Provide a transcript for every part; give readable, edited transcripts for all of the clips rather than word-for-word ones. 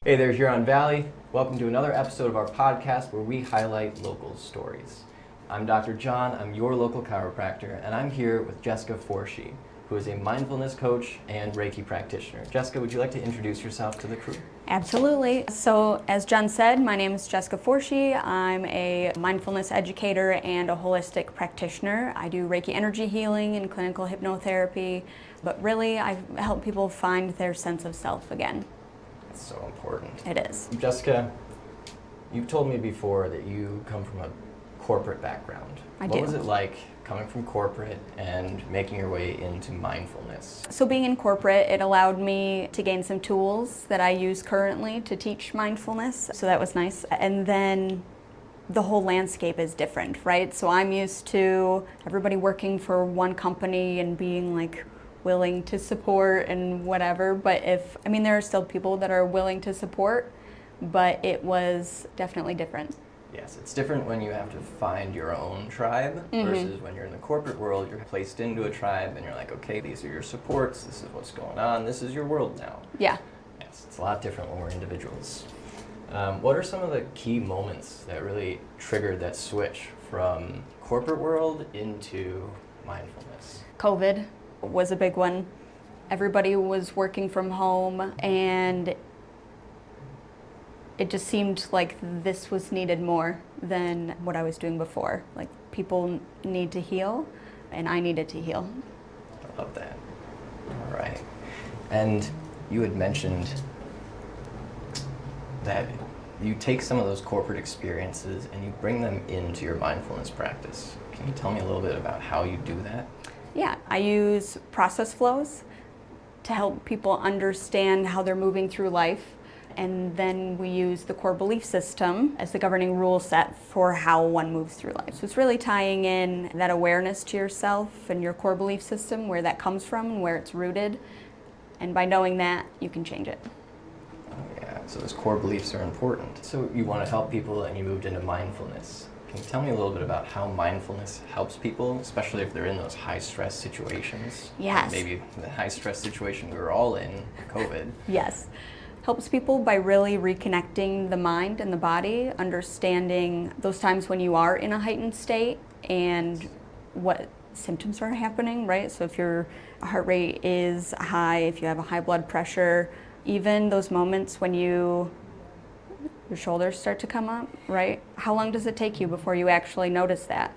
Hey there, Huron Valley. Welcome to another episode of our podcast where we highlight local stories. I'm Dr. John, I'm your local chiropractor, and I'm here with Jessica Forshee, who is a mindfulness coach and Reiki practitioner. Jessica, would you like to introduce yourself to the crew? Absolutely. So as John said, my name is Jessica Forshee. I'm a mindfulness educator and a holistic practitioner. I do Reiki energy healing and clinical hypnotherapy, but really I help people find their sense of self again. It's so important. It is. Jessica, you've told me before that you come from a corporate background. I do. What was it like coming from corporate and making your way into mindfulness? So being in corporate, it allowed me to gain some tools that I use currently to teach mindfulness. So that was nice. And then the whole landscape is different, right? So I'm used to everybody working for one company and being like willing to support and whatever, but there are still people that are willing to support, but it was definitely different. Yes, it's different when you have to find your own tribe versus when you're in the corporate world, you're placed into a tribe and you're like, okay, these are your supports, this is what's going on, this is your world now. Yeah. Yes, it's a lot different when we're individuals. What are some of the key moments that really triggered that switch from corporate world into mindfulness? COVID was a big one. Everybody was working from home and it just seemed like this was needed more than what I was doing before. Like people need to heal and I needed to heal. I love that. All right. And you had mentioned that you take some of those corporate experiences and you bring them into your mindfulness practice. Can you tell me a little bit about how you do that? Yeah, I use process flows to help people understand how they're moving through life. And then we use the core belief system as the governing rule set for how one moves through life. So it's really tying in that awareness to yourself and your core belief system, where that comes from and where it's rooted. And by knowing that, you can change it. Oh, yeah, so those core beliefs are important. So you want to help people and you moved into mindfulness. Can you tell me a little bit about how mindfulness helps people, especially if they're in those high-stress situations? Yes. Maybe the high-stress situation we were all in, COVID. Yes. Helps people by really reconnecting the mind and the body, understanding those times when you are in a heightened state and what symptoms are happening, right? So if your heart rate is high, if you have a high blood pressure, even those moments when your shoulders start to come up, right? How long does it take you before you actually notice that?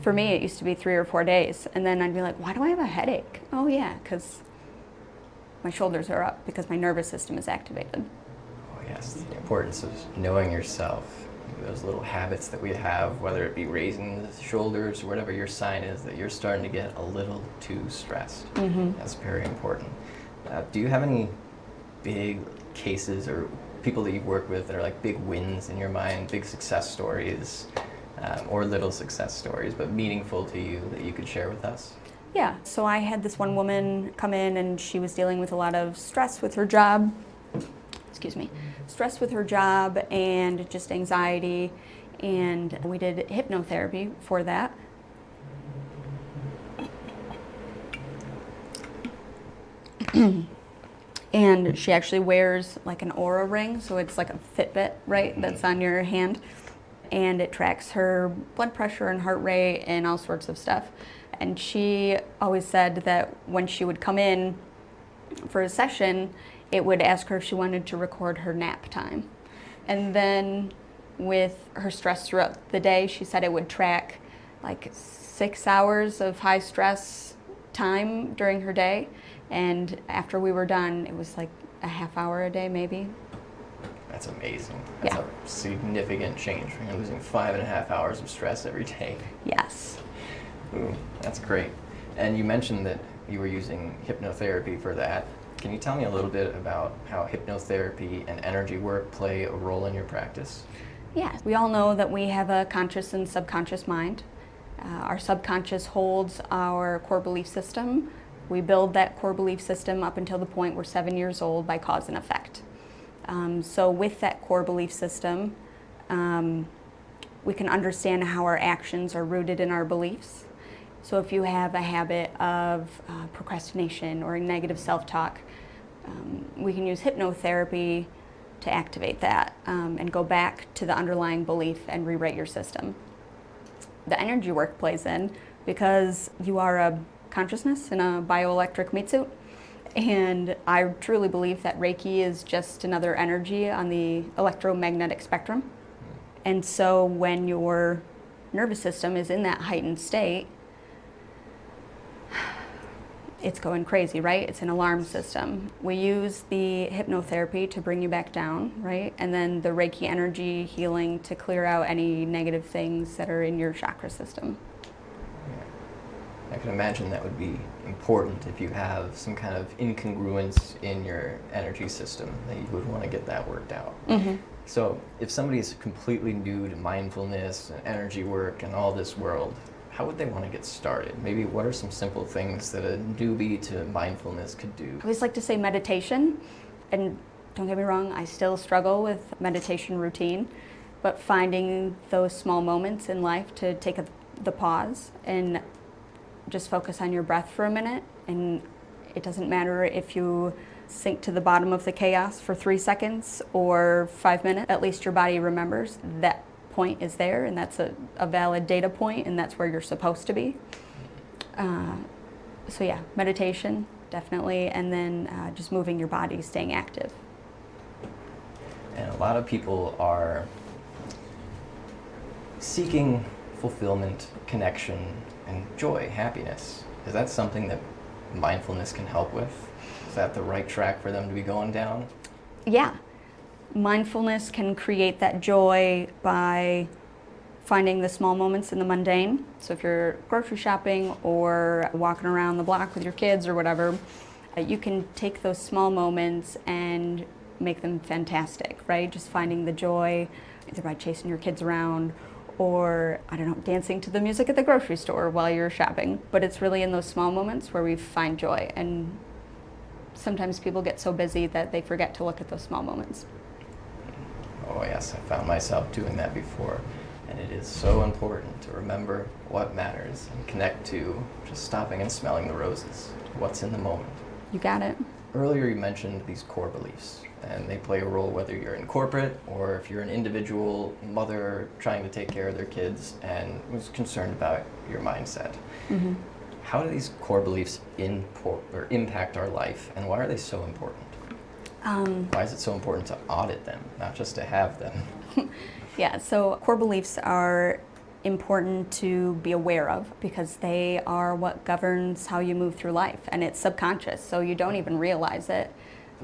For me, it used to be 3 or 4 days, and then I'd be like, why do I have a headache? Oh yeah, because my shoulders are up because my nervous system is activated. Oh yes, the importance of knowing yourself, those little habits that we have, whether it be raising the shoulders or whatever your sign is that you're starting to get a little too stressed. That's very important. Do you have any big cases or people that you've worked with that are like big wins in your mind, big success stories, or little success stories, but meaningful to you that you could share with us? Yeah, so I had this one woman come in and she was dealing with a lot of stress with her job, stress with her job and just anxiety, and we did hypnotherapy for that. And she actually wears like an Oura ring, so it's like a Fitbit, right, that's on your hand, and it tracks her blood pressure and heart rate and all sorts of stuff. And she always said that when she would come in for a session, it would ask her if she wanted to record her nap time. And then with her stress throughout the day, she said it would track like 6 hours of high stress time during her day. And after we were done, it was like a half hour a day, maybe. That's amazing. That's a significant change. You're losing 5.5 hours of stress every day. Yes. Ooh, that's great. And you mentioned that you were using hypnotherapy for that. Can you tell me a little bit about how hypnotherapy and energy work play a role in your practice? Yeah, we all know that we have a conscious and subconscious mind. Our subconscious holds our core belief system. We build that core belief system up until the point we're 7 years old by cause and effect. So with that core belief system, we can understand how our actions are rooted in our beliefs. So if you have a habit of procrastination or negative self-talk, we can use hypnotherapy to activate that and go back to the underlying belief and rewrite your system. The energy work plays in because you are a consciousness in a bioelectric meat suit. And I truly believe that Reiki is just another energy on the electromagnetic spectrum. And so when your nervous system is in that heightened state, it's going crazy, right? It's an alarm system. We use the hypnotherapy to bring you back down, right? And then the Reiki energy healing to clear out any negative things that are in your chakra system. I can imagine that would be important if you have some kind of incongruence in your energy system, that you would want to get that worked out. Mm-hmm. So if somebody is completely new to mindfulness and energy work and all this world, how would they want to get started? Maybe what are some simple things that a newbie to mindfulness could do? I always like to say meditation, and don't get me wrong, I still struggle with meditation routine, but finding those small moments in life to take the pause and just focus on your breath for a minute. And it doesn't matter if you sink to the bottom of the chaos for 3 seconds or 5 minutes, at least your body remembers that point is there, and that's a valid data point, and that's where you're supposed to be. So yeah, meditation, definitely, and then just moving your body, staying active. And a lot of people are seeking fulfillment, connection, and joy, happiness. Is that something that mindfulness can help with? Is that the right track for them to be going down? Yeah. Mindfulness can create that joy by finding the small moments in the mundane. So if you're grocery shopping or walking around the block with your kids or whatever, you can take those small moments and make them fantastic, right? Just finding the joy, either by chasing your kids around or, I don't know, dancing to the music at the grocery store while you're shopping. But it's really in those small moments where we find joy. And sometimes people get so busy that they forget to look at those small moments. Oh yes, I found myself doing that before. And it is so important to remember what matters and connect to just stopping and smelling the roses, what's in the moment. You got it. Earlier you mentioned these core beliefs, and they play a role whether you're in corporate or if you're an individual mother trying to take care of their kids and was concerned about your mindset. Mm-hmm. How do these core beliefs impact our life, and why are they so important? Why is it so important to audit them, not just to have them? Yeah, so core beliefs are important to be aware of because they are what governs how you move through life, and it's subconscious, so you don't even realize it.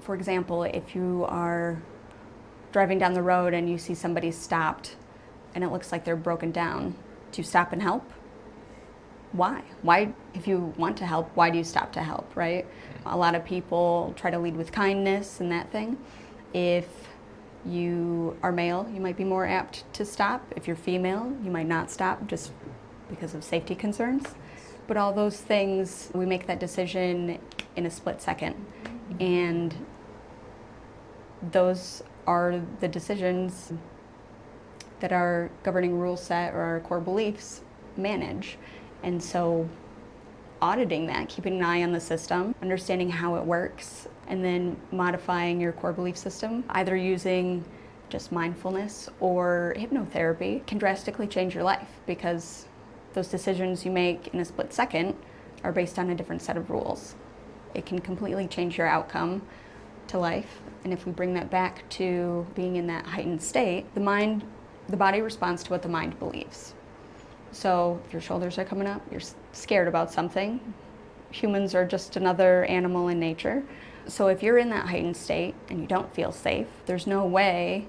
For example, if you are driving down the road and you see somebody stopped and it looks like they're broken down, do you stop and help? Why? Why, if you want to help, why do you stop to help, right? A lot of people try to lead with kindness and that thing. If you are male, you might be more apt to stop. If you're female, you might not stop just because of safety concerns. But all those things, we make that decision in a split second. And those are the decisions that our governing rule set or our core beliefs manage. And so auditing that, keeping an eye on the system, understanding how it works, and then modifying your core belief system, either using just mindfulness or hypnotherapy, can drastically change your life because those decisions you make in a split second are based on a different set of rules. It can completely change your outcome to life. And if we bring that back to being in that heightened state, the body responds to what the mind believes. So if your shoulders are coming up, you're scared about something. Humans are just another animal in nature. So if you're in that heightened state and you don't feel safe, there's no way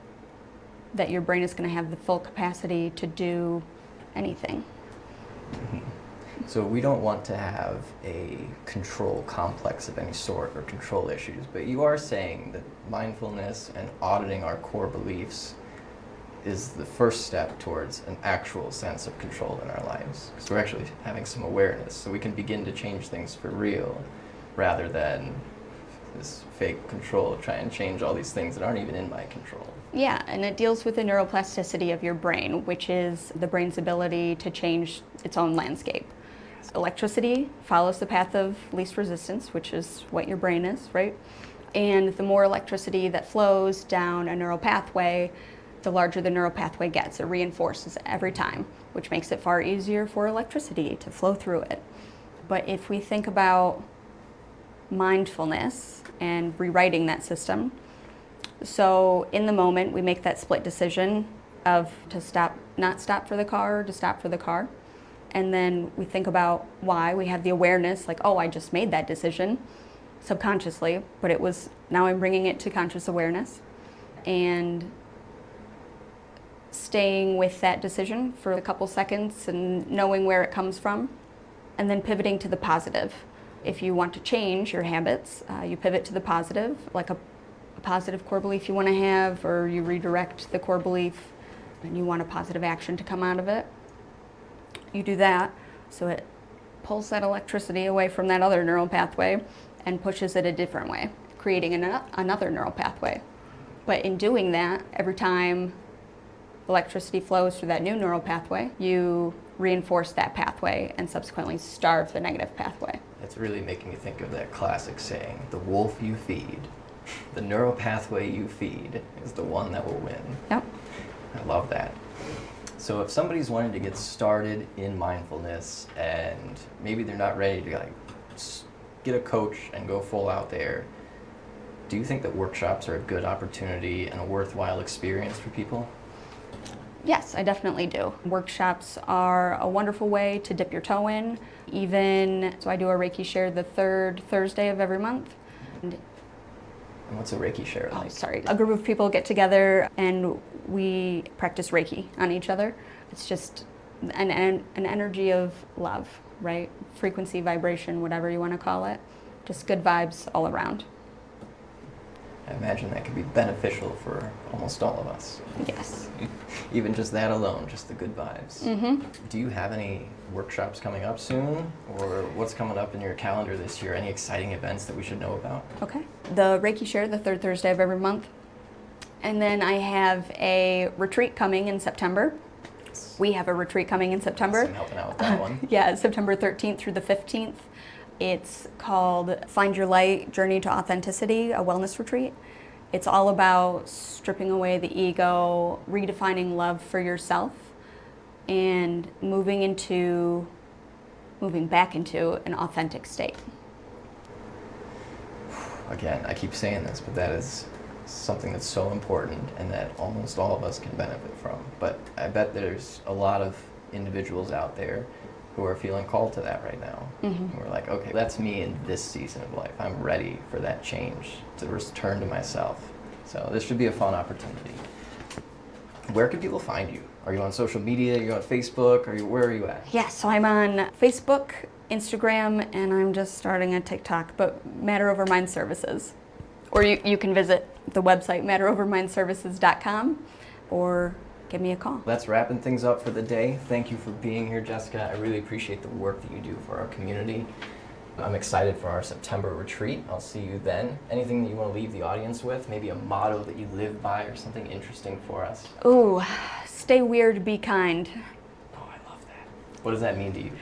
that your brain is going to have the full capacity to do anything. So we don't want to have a control complex of any sort or control issues, but you are saying that mindfulness and auditing our core beliefs is the first step towards an actual sense of control in our lives. So we're actually having some awareness, so we can begin to change things for real, rather than this fake control, try and change all these things that aren't even in my control. Yeah, and it deals with the neuroplasticity of your brain, which is the brain's ability to change its own landscape. Electricity follows the path of least resistance, which is what your brain is, right? And the more electricity that flows down a neural pathway, the larger the neural pathway gets. It reinforces it every time, which makes it far easier for electricity to flow through it. But if we think about mindfulness and rewriting that system, so in the moment we make that split decision of to stop, not stop for the car, or to stop for the car. And then we think about why. We have the awareness, like, oh, I just made that decision subconsciously, but it was, now I'm bringing it to conscious awareness. And staying with that decision for a couple seconds and knowing where it comes from, and then pivoting to the positive. If you want to change your habits, you pivot to the positive, like a positive core belief you want to have, or you redirect the core belief and you want a positive action to come out of it. You do that, so it pulls that electricity away from that other neural pathway and pushes it a different way, creating another neural pathway. But in doing that, every time electricity flows through that new neural pathway, you reinforce that pathway and subsequently starve the negative pathway. It's really making me think of that classic saying, the wolf you feed, the neural pathway you feed is the one that will win. Yep. I love that. So if somebody's wanting to get started in mindfulness and maybe they're not ready to get a coach and go full out there, do you think that workshops are a good opportunity and a worthwhile experience for people? Yes, I definitely do. Workshops are a wonderful way to dip your toe in. So I do a Reiki share the third Thursday of every month. And what's a Reiki share like? A group of people get together and we practice Reiki on each other. It's just an energy of love, right? Frequency, vibration, whatever you want to call it. Just good vibes all around. I imagine that could be beneficial for almost all of us. Yes. Even just that alone, just the good vibes. Mm-hmm. Do you have any workshops coming up soon? Or what's coming up in your calendar this year? Any exciting events that we should know about? Okay. The Reiki share, the third Thursday of every month. And then I have a retreat coming in September. We have a retreat coming in September. I'm helping out with that one. Yeah, September 13th through the 15th. It's called Find Your Light, Journey to Authenticity, a wellness retreat. It's all about stripping away the ego, redefining love for yourself, and moving back into an authentic state. Again, I keep saying this, but that is something that's so important and that almost all of us can benefit from. But I bet there's a lot of individuals out there who are feeling called to that right now. Mm-hmm. We're like, okay, that's me in this season of life. I'm ready for that change, to return to myself. So this should be a fun opportunity. Where can people find you? Are you on social media? Are you on Facebook? Where are you at? Yeah, so I'm on Facebook, Instagram, and I'm just starting a TikTok, but Matter Over Mind Services. Or you can visit the website, matterovermindservices.com, or give me a call. That's wrapping things up for the day. Thank you for being here, Jessica. I really appreciate the work that you do for our community. I'm excited for our September retreat. I'll see you then. Anything that you want to leave the audience with? Maybe a motto that you live by or something interesting for us? Ooh, stay weird, be kind. Oh, I love that. What does that mean to you?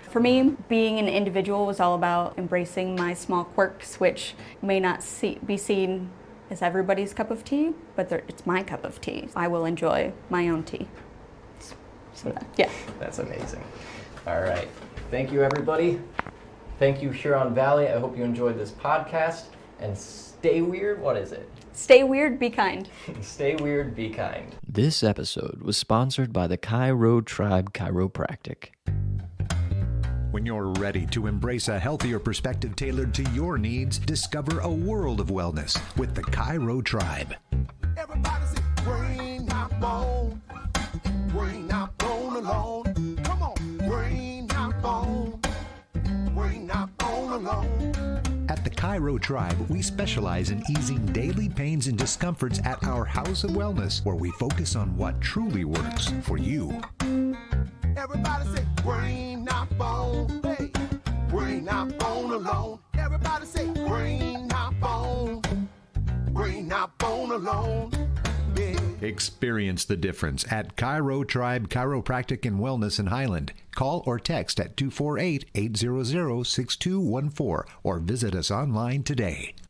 For me, being an individual was all about embracing my small quirks, which may not be seen as everybody's cup of tea, but it's my cup of tea. I will enjoy my own tea. So, yeah. That's amazing. All right. Thank you, everybody. Thank you, Huron Valley. I hope you enjoyed this podcast. And stay weird. What is it? Stay weird, be kind. Stay weird, be kind. This episode was sponsored by the Cairo Tribe Chiropractic. When you're ready to embrace a healthier perspective tailored to your needs, discover a world of wellness with the Cairo Tribe. Everybody say, bring my bone alone. Come on, bring my bone alone. At the Cairo Tribe, we specialize in easing daily pains and discomforts at our House of Wellness, where we focus on what truly works for you. Everybody say, bring my bone, hey, bring my bone alone. Everybody say, bring my bone alone. Yeah. Experience the difference at Cairo Tribe Chiropractic and Wellness in Highland. Call or text at 248-800-6214 or visit us online today.